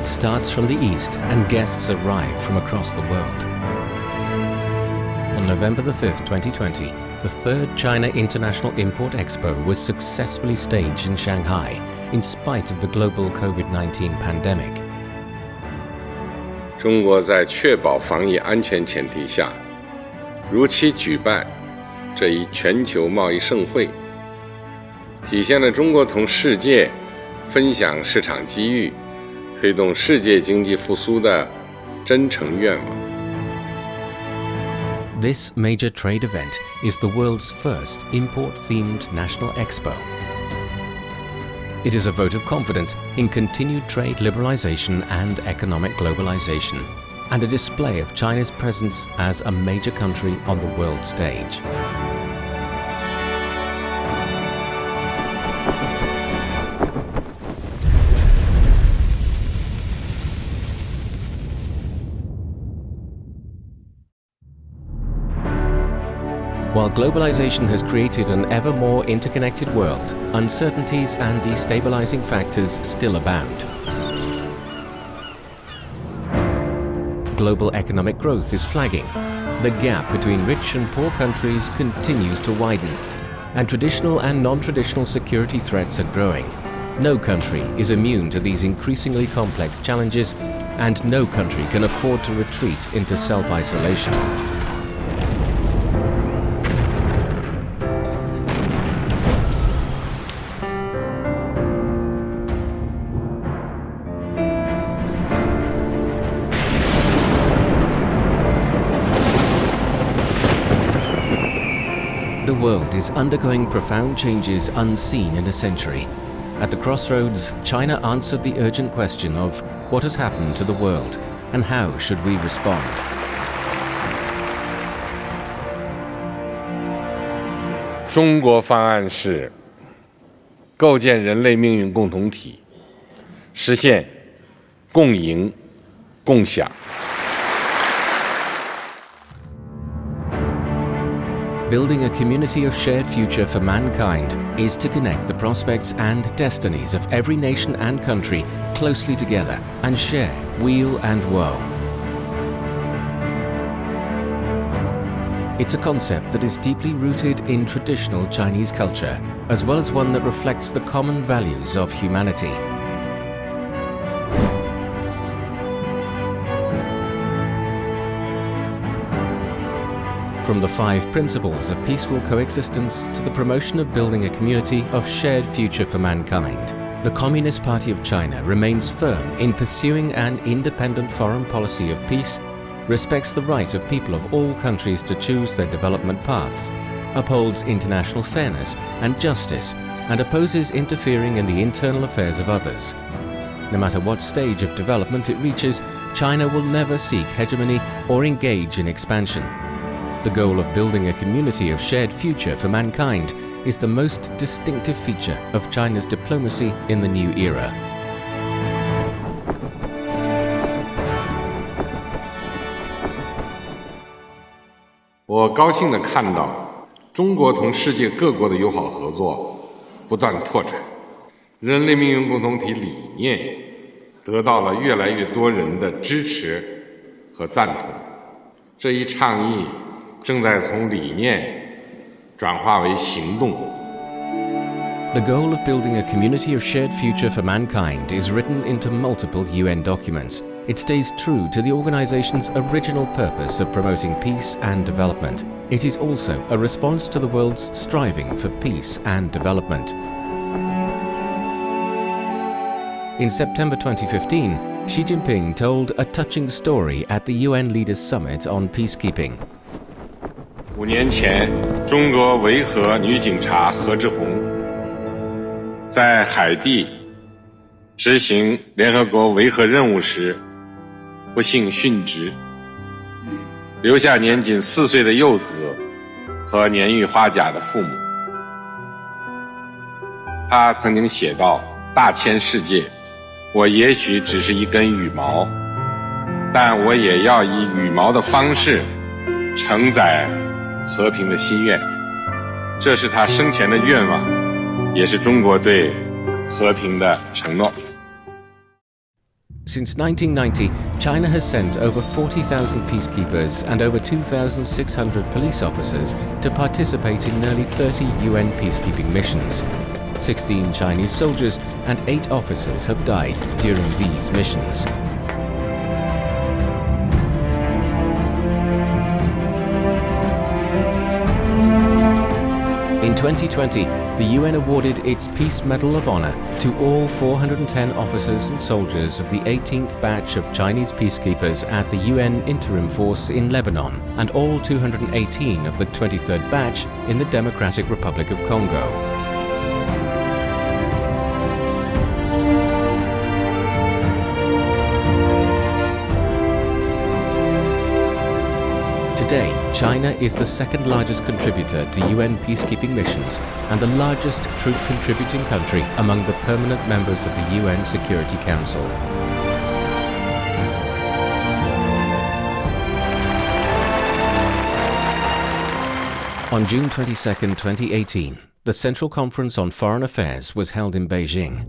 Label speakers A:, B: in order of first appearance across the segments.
A: starts from the east and guests arrive from across the world. On November the 5th, 2020, the third China International Import Expo was successfully staged in Shanghai in spite of the global COVID-19 pandemic.
B: 中国在确保防疫安全前提下，如期举办这一全球贸易盛会，体现了中国同世界分享市场机遇、推动世界经济复苏的真诚愿望。
A: This major trade event is the world's first import-themed national expo. It is a vote of confidence in continued trade liberalization and economic globalization, and a display of China's presence as a major country on the world stage. While globalization has created an ever more interconnected world, uncertainties and destabilizing factors still abound. Global economic growth is flagging. The gap between rich and poor countries continues to widen, and traditional and non-traditional security threats are growing. No country is immune to these increasingly complex challenges, and no country can afford to retreat into self-isolation. The world is undergoing profound changes unseen in a century. At the crossroads, China answered the urgent question of what has happened to the world and how should we respond.
B: 中国方案是构建人类命运共同体，实现共赢共享。
A: Building a community of shared future for mankind is to connect the prospects and destinies of every nation and country closely together and share weal and woe. It's a concept that is deeply rooted in traditional Chinese culture, as well as one that reflects the common values of humanity. From the 5 principles of peaceful coexistence to the promotion of building a community of shared future for mankind, the Communist Party of China remains firm in pursuing an independent foreign policy of peace, respects the right of people of all countries to choose their development paths, upholds international fairness and justice, and opposes interfering in the internal affairs of others. No matter what stage of development it reaches, China will never seek hegemony or engage in expansion. The goal of building a community of shared future for mankind is the most distinctive feature of China's diplomacy in the new era.
B: 我高兴地看到，中国同世界各国的友好合作不断拓展，人类命运共同体理念得到了越来越多人的支持和赞同。这一倡议正在从理念转化为行动。
A: The goal of building a community of shared future for mankind is written into multiple UN documents. It stays true to the organization's original purpose of promoting peace and development. It is also a response to the world's striving for peace and development. In September 2015, Xi Jinping told a touching story at the UN Leaders Summit on peacekeeping.
B: 5年前，中国维和女警察何志红在海地执行联合国维和任务时不幸殉职，留下年仅4岁的幼子和年逾花甲的父母。他曾经写道：“大千世界，我也许只是一根羽毛，但我也要以羽毛的方式承载和平的心愿。”这是他生前的愿望，也是中国对和平的承诺。
A: Since 1990, China has sent over 40,000 peacekeepers and over 2,600 police officers to participate in nearly 30 UN peacekeeping missions. 16 Chinese soldiers and 8 officers have died during these missions. In 2020, the UN awarded its Peace Medal of Honor to all 410 officers and soldiers of the 18th batch of Chinese peacekeepers at the UN Interim Force in Lebanon and all 218 of the 23rd batch in the Democratic Republic of Congo. Today, China is the second largest contributor to UN peacekeeping missions and the largest troop-contributing country among the permanent members of the UN Security Council. On June 22, 2018, the Central Conference on Foreign Affairs was held in Beijing.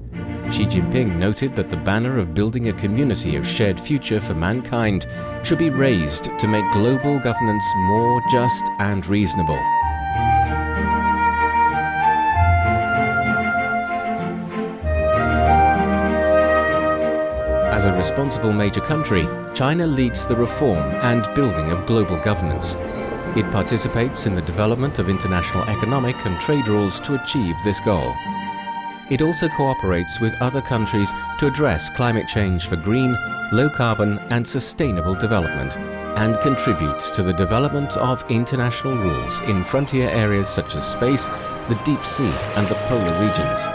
A: Xi Jinping noted that the banner of building a community of shared future for mankind should be raised to make global governance more just and reasonable. As a responsible major country, China leads the reform and building of global governance. It participates in the development of international economic and trade rules to achieve this goal. It also cooperates with other countries to address climate change for green, low-carbon and sustainable development, and contributes to the development of international rules in frontier areas such as space, the deep sea and the polar regions.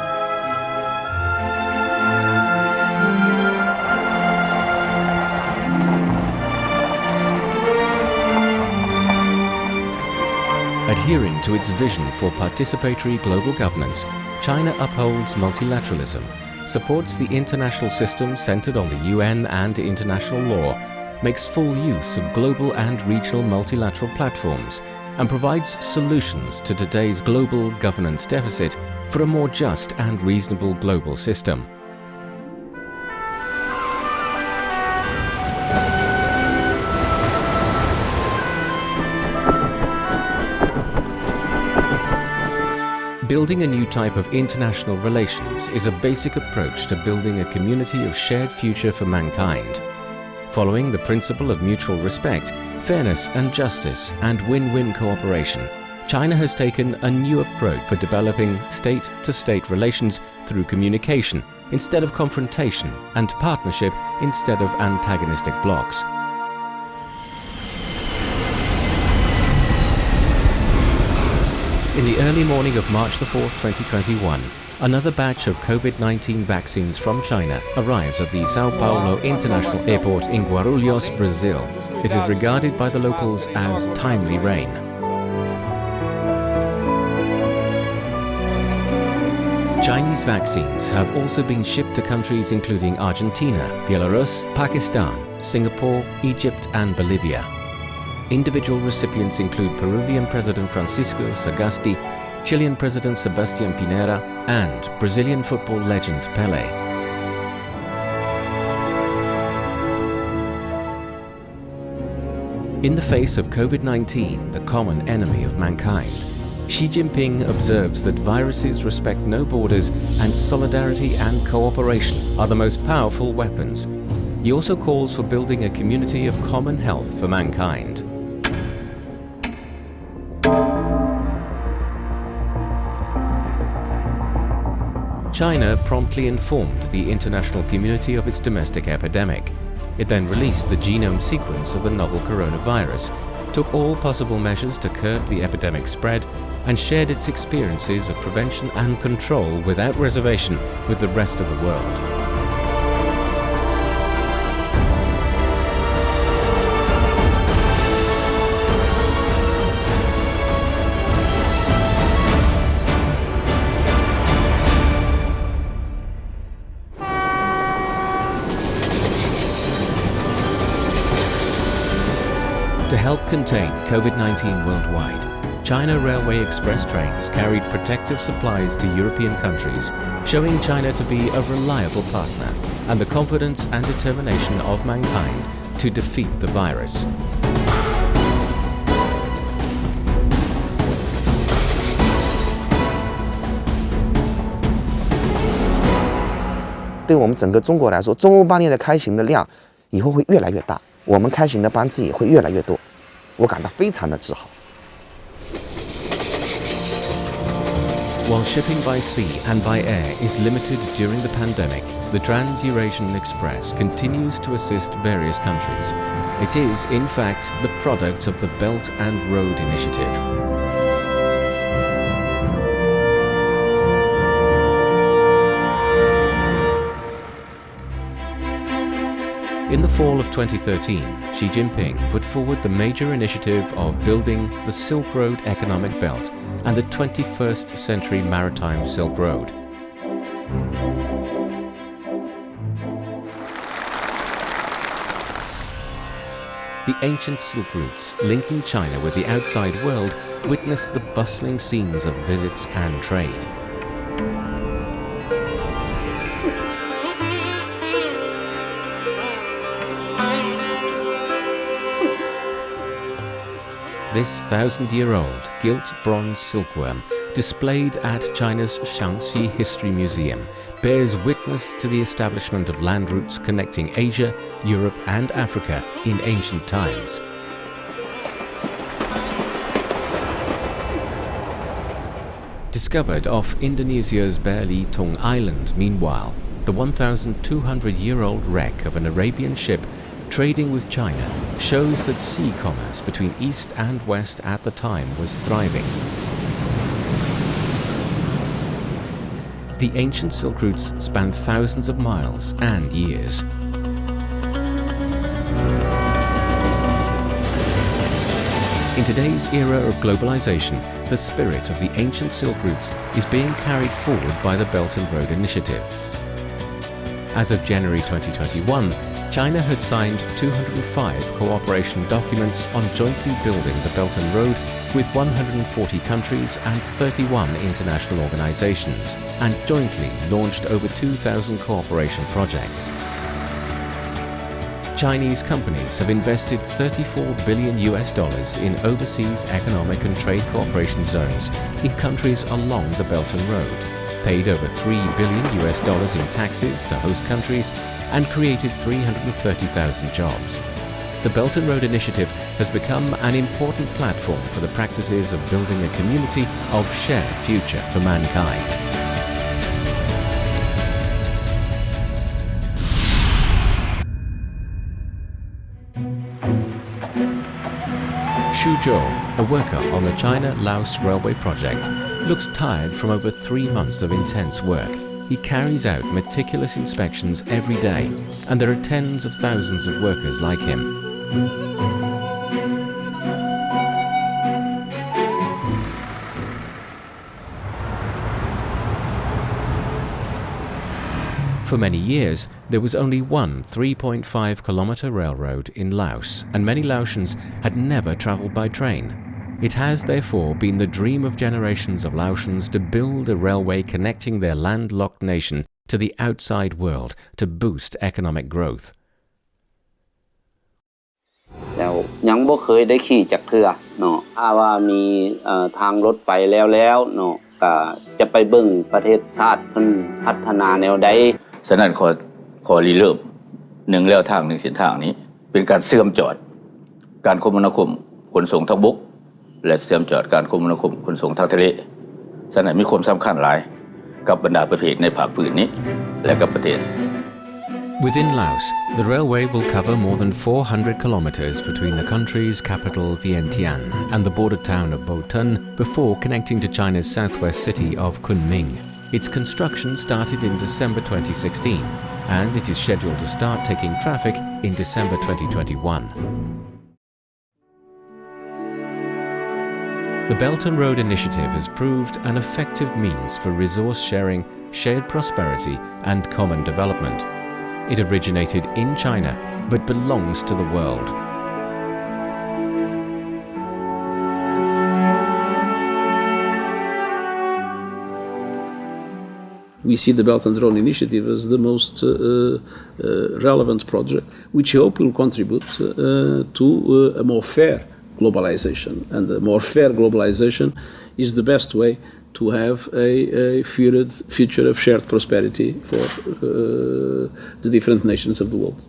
A: Adhering to its vision for participatory global governance, China upholds multilateralism, supports the international system centered on the UN and international law, makes full use of global and regional multilateral platforms, and provides solutions to today's global governance deficit for a more just and reasonable global system. Building a new type of international relations is a basic approach to building a community of shared future for mankind. Following the principle of mutual respect, fairness and justice and win-win cooperation, China has taken a new approach for developing state-to-state relations through communication instead of confrontation and partnership instead of antagonistic blocs. In the early morning of March 4, 2021, another batch of COVID-19 vaccines from China arrives at the Sao Paulo International Airport in Guarulhos, Brazil. It is regarded by the locals as timely rain. Chinese vaccines have also been shipped to countries including Argentina, Belarus, Pakistan, Singapore, Egypt and Bolivia. Individual recipients include Peruvian President Francisco Sagasti, Chilean President Sebastián Pinera, and Brazilian football legend Pelé. In the face of COVID-19, the common enemy of mankind, Xi Jinping observes that viruses respect no borders and solidarity and cooperation are the most powerful weapons. He also calls for building a community of common health for mankind. China promptly informed the international community of its domestic epidemic. It then released the genome sequence of the novel coronavirus, took all possible measures to curb the epidemic spread, and shared its experiences of prevention and control without reservation with the rest of the world. To help contain COVID-19 worldwide, China Railway Express trains carried protective supplies to European countries, showing China to be a reliable partner and the confidence and determination of mankind to defeat the virus.
C: 对我们整个中国来说，中欧班列的开行的量以后会越来越大，我们开行的班次也会越来越多，我感到非常的自豪。
A: While shipping by sea and by air is limited during the pandemic, the Trans-Eurasian Express continues to assist various countries. It is, in fact, the product of the Belt and Road Initiative. In the fall of 2013, Xi Jinping put forward the major initiative of building the Silk Road Economic Belt and the 21st Century Maritime Silk Road. The ancient silk routes linking China with the outside world witnessed the bustling scenes of visits and trade. This 1,000-year-old gilt bronze silkworm, displayed at China's Shaanxi History Museum, bears witness to the establishment of land routes connecting Asia, Europe and Africa in ancient times. Discovered off Indonesia's Belitung Island, meanwhile, the 1,200-year-old wreck of an Arabian ship trading with China shows that sea commerce between East and West at the time was thriving. The ancient silk routes span thousands of miles and years. In today's era of globalization, the spirit of the ancient silk routes is being carried forward by the Belt and Road Initiative. As of January 2021, China had signed 205 cooperation documents on jointly building the Belt and Road with 140 countries and 31 international organizations, and jointly launched over 2,000 cooperation projects. Chinese companies have invested $34 billion in overseas economic and trade cooperation zones in countries along the Belt and Road, paid over $3 billion in taxes to host countries, and created 330,000 jobs. The Belt and Road Initiative has become an important platform for the practices of building a community of shared future for mankind. Xu Zhou, a worker on the China-Laos Railway project, looks tired from over 3 months of intense work. He carries out meticulous inspections every day, and there are tens of thousands of workers like him. For many years, there was only one 3.5-kilometer railroad in Laos, and many Laotians had never traveled by train. It has therefore been the dream of generations of Laotians to build a railway connecting their landlocked nation to the outside world to boost economic growth.
D: แล้วยังบ่เคยได้ขี่จักเทื่อเนาะถ้าว่ามีทางรถไฟแล้วเนาะก็จะไปเบิ่งประเทศชาติเพิ่นพัฒนาแนวใด
E: ฉะนั้นขอริเริ่มหนึ่งแล้วทางหนึ่งเส้นทางนี้เป็นการเชื่อมจอดการคมนาคมขนส่งทางบกและเชื่อมจอดการคมนาคมขนส่งทางทะเลฉะนั้นมีความสำคัญหลายกับบรรดาประเทศในภาคพื้นนี้และกับประเทศ
A: Within Laos, the railway will cover more than 400 kilometers between the country's capital Vientiane and the border town of Botan before connecting to China's southwest city of Kunming. Its construction started in December 2016, and it is scheduled to start taking traffic in December 2021. The Belt and Road Initiative has proved an effective means for resource sharing, shared prosperity, and common development. It originated in China, but belongs to the world.
F: We see the Belt and Road Initiative as the most relevant project, which I hope will contribute to a more fair globalization. And a more fair globalization is the best way to have a future of shared prosperity for the different nations of the world.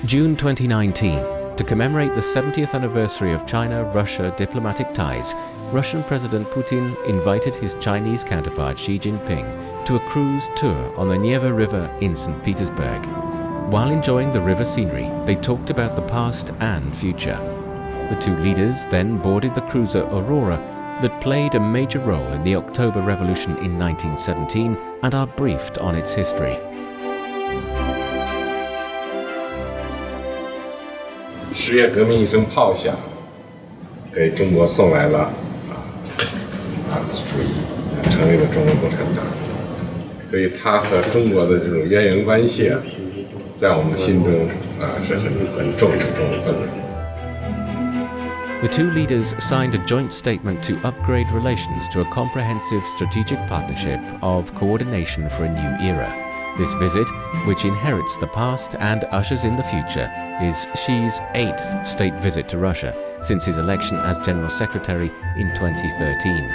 A: June 2019, to commemorate the 70th anniversary of China-Russia diplomatic ties, Russian President Putin invited his Chinese counterpart Xi Jinping to a cruise tour on the Neva River in St. Petersburg. While enjoying the river scenery, they talked about the past and future. The two leaders then boarded the cruiser Aurora that played a major role in the October Revolution in 1917 and are briefed on its history.
B: 10月革命一声炮响，给中国送来了马克思主义，成立了中国共产党。所以它和中国的这种渊源关系啊，在我们心中是很重的分量。
A: The two leaders signed a joint statement to upgrade relations to a comprehensive strategic partnership of coordination for a new era. This visit, which inherits the past and ushers in the future, is Xi's 8th state visit to Russia since his election as General Secretary in 2013.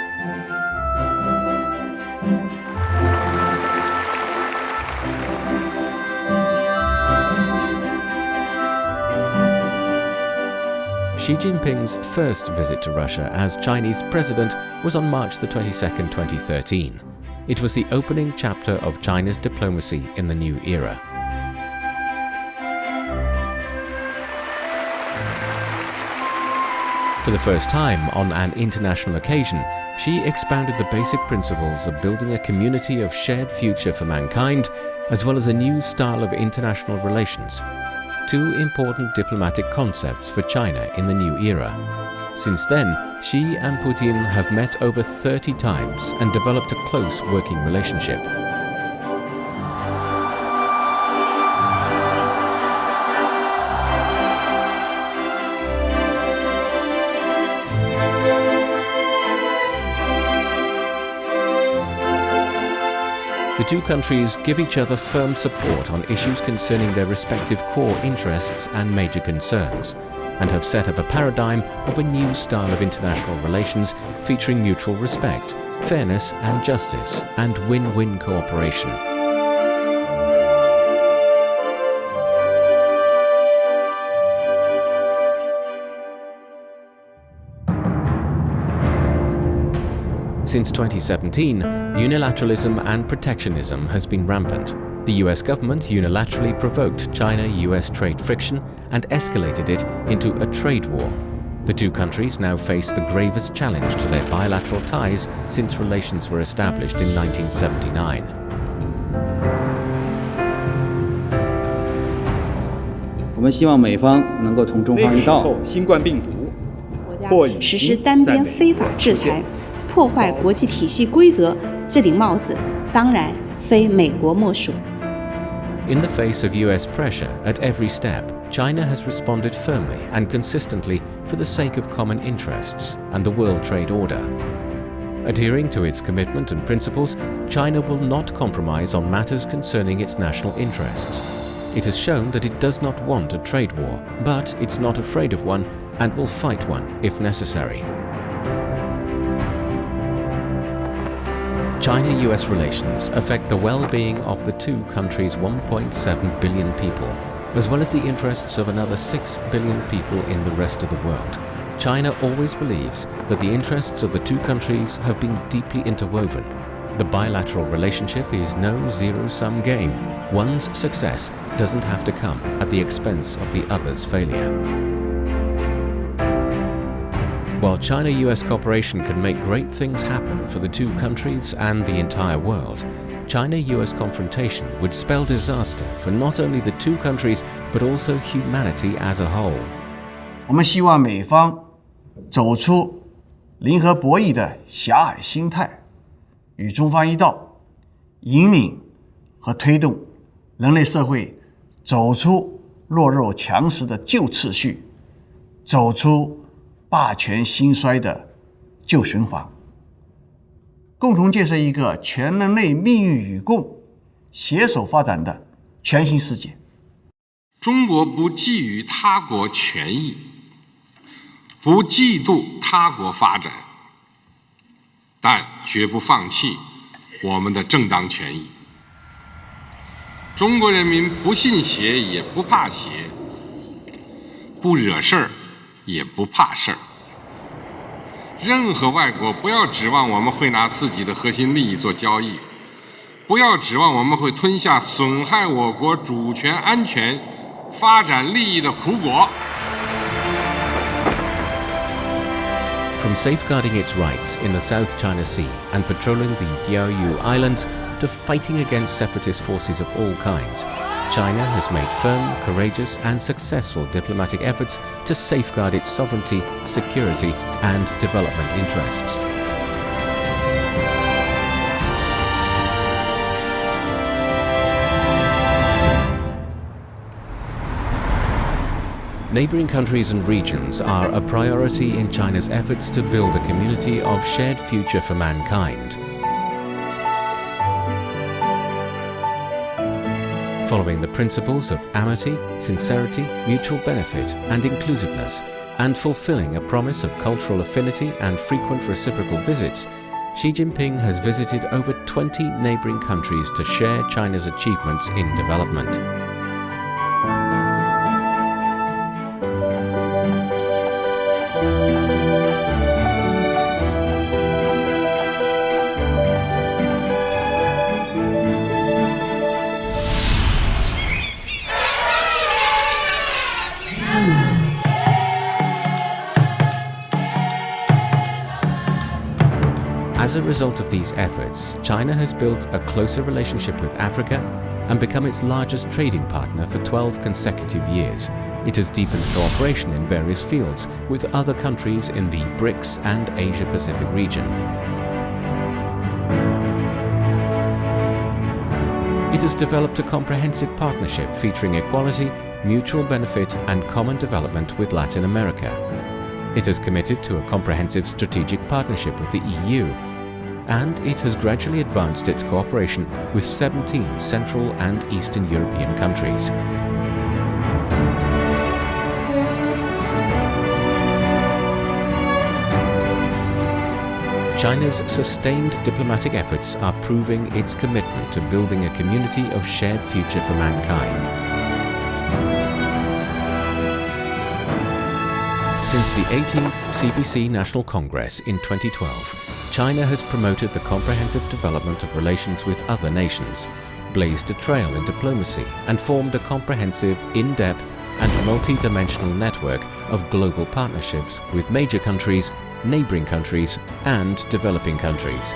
A: Xi Jinping's first visit to Russia as Chinese president was on March the 22nd, 2013. It was the opening chapter of China's diplomacy in the new era. For the first time on an international occasion, Xi expounded the basic principles of building a community of shared future for mankind, as well as a new style of international relations. Two important diplomatic concepts for China in the new era. Since then, Xi and Putin have met over 30 times and developed a close working relationship. The two countries give each other firm support on issues concerning their respective core interests and major concerns, and have set up a paradigm of a new style of international relations featuring mutual respect, fairness and justice, and win-win cooperation. Since 2017, unilateralism and protectionism has been rampant. The US government unilaterally provoked China-US trade friction and escalated it into a trade war. The two countries now face the gravest challenge to their bilateral ties since relations were established in 1979.
G: 我们希望美方能够同中方一道，
H: 新冠病毒
I: 或以实施单边非法制裁，破坏国际体系规则，这顶帽子当然非美国莫属。
A: In the face of US pressure at every step, China has responded firmly and consistently for the sake of common interests and the World Trade Order. Adhering to its commitment and principles, China will not compromise on matters concerning its national interests. It has shown that it does not want a trade war, but it's not afraid of one and will fight one if necessary. China-US relations affect the well-being of the two countries' 1.7 billion people, as well as the interests of another 6 billion people in the rest of the world. China always believes that the interests of the two countries have been deeply interwoven. The bilateral relationship is no zero-sum game. One's success doesn't have to come at the expense of the other's failure. While China-US cooperation can make great things happen for the two countries and the entire world, China-US confrontation would spell disaster for not only the two countries but also humanity as a whole.
H: 我们希望美方走出零和博弈的狭隘心态，与中方一道，引领和推动人类社会走出弱肉强食的旧秩序，走出霸权兴衰的旧循环。共同建设一个全人类命运与共、携手发展的全新世界。
B: 中国不觊觎他国权益，不嫉妒他国发展，但绝不放弃我们的正当权益。中国人民不信邪也不怕邪，不惹事儿也不怕事儿。任何外国不要指望我们会拿自己的核心利益做交易，不要指望我们会吞下损害我国主权安全发展利益的苦果。
A: From safeguarding its rights in the South China Sea and patrolling the Diaoyu Islands to fighting against separatist forces of all kinds, China has made firm, courageous and successful diplomatic efforts to safeguard its sovereignty, security and development interests. Neighboring countries and regions are a priority in China's efforts to build a community of shared future for mankind. Following the principles of amity, sincerity, mutual benefit and inclusiveness, and fulfilling a promise of cultural affinity and frequent reciprocal visits, Xi Jinping has visited over 20 neighboring countries to share China's achievements in development. As a result of these efforts, China has built a closer relationship with Africa and become its largest trading partner for 12 consecutive years. It has deepened cooperation in various fields with other countries in the BRICS and Asia-Pacific region. It has developed a comprehensive partnership featuring equality, mutual benefit and common development with Latin America. It has committed to a comprehensive strategic partnership with the EU, and it has gradually advanced its cooperation with 17 Central and Eastern European countries. China's sustained diplomatic efforts are proving its commitment to building a community of shared future for mankind. Since the 18th CPC National Congress in 2012, China has promoted the comprehensive development of relations with other nations, blazed a trail in diplomacy, and formed a comprehensive, in-depth and multi-dimensional network of global partnerships with major countries, neighboring countries and developing countries.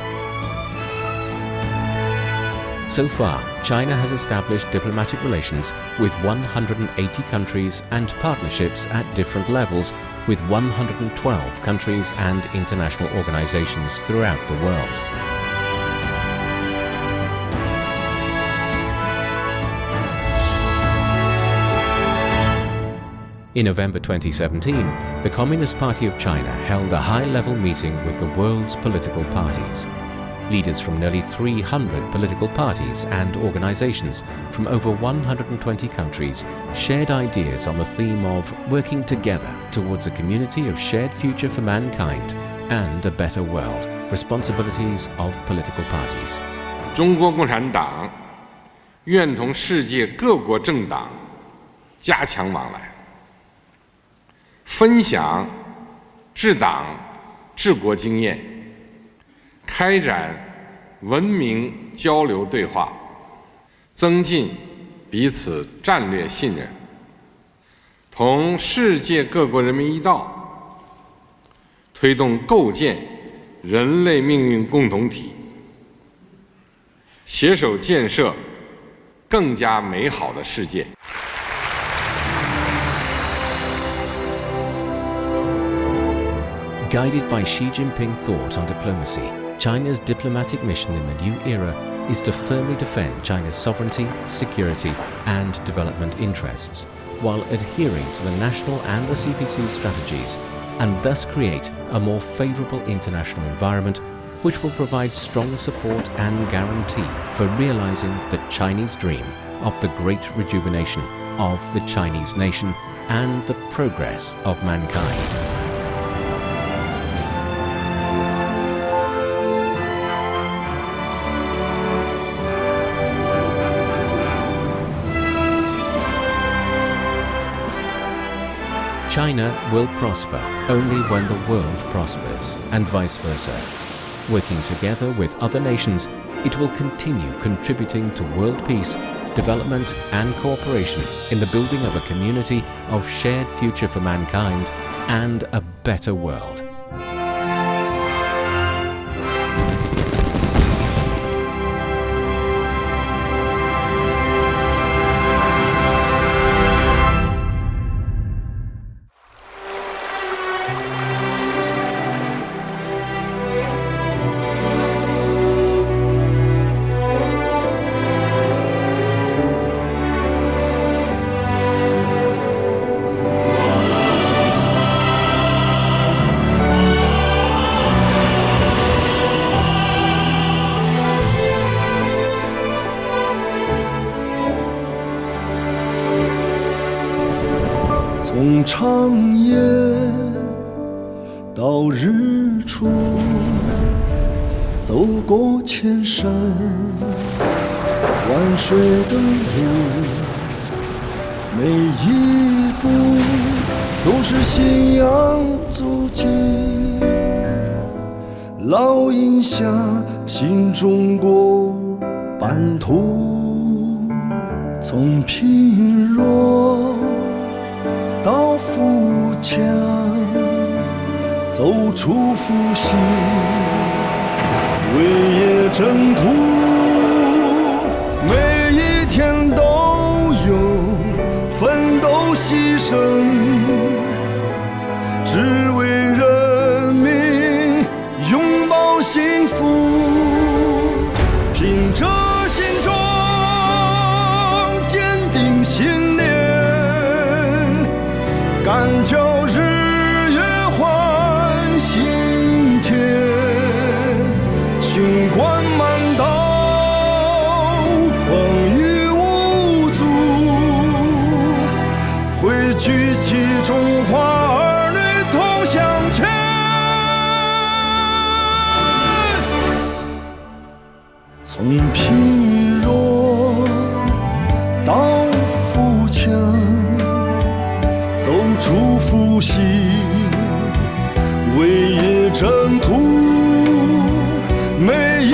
A: So far, China has established diplomatic relations with 180 countries and partnerships at different levels with 112 countries and international organizations throughout the world. In November 2017, the Communist Party of China held a high-level meeting with the world's political parties. Leaders from nearly 300 political parties and organizations from over 120 countries shared ideas on the theme of working together towards a community of shared future for mankind and a better world, responsibilities of political parties.
B: 中国共产党愿同世界各国政党加强往来，分享治党治国经验，开展文明交流对话，增进彼此战略信任，同世界各国人民一道，推动构建人类命运共同体，携手建设更加美好的世界。
A: Guided by Xi Jinping thought on diplomacy, China's diplomatic mission in the new era is to firmly defend China's sovereignty, security and development interests, while adhering to the national and the CPC strategies, and thus create a more favorable international environment which will provide strong support and guarantee for realizing the Chinese dream of the great rejuvenation of the Chinese nation and the progress of mankind. China will prosper only when the world prospers, and vice versa. Working together with other nations, it will continue contributing to world peace, development and cooperation in the building of a community of shared future for mankind and a better world.
J: 从长夜到日出，走过千山万水的路，每一步都是信仰足迹，烙印下新中国版图。从贫弱到富强，走出复兴，为业征途，每一天都有奋斗牺牲，只为人民拥抱幸福，凭着心中坚定信念，敢叫日月换新天，雄关漫道，风雨无阻，汇聚起中华儿女同向前。从贫弱到富强，走出复兴，为业征途，每一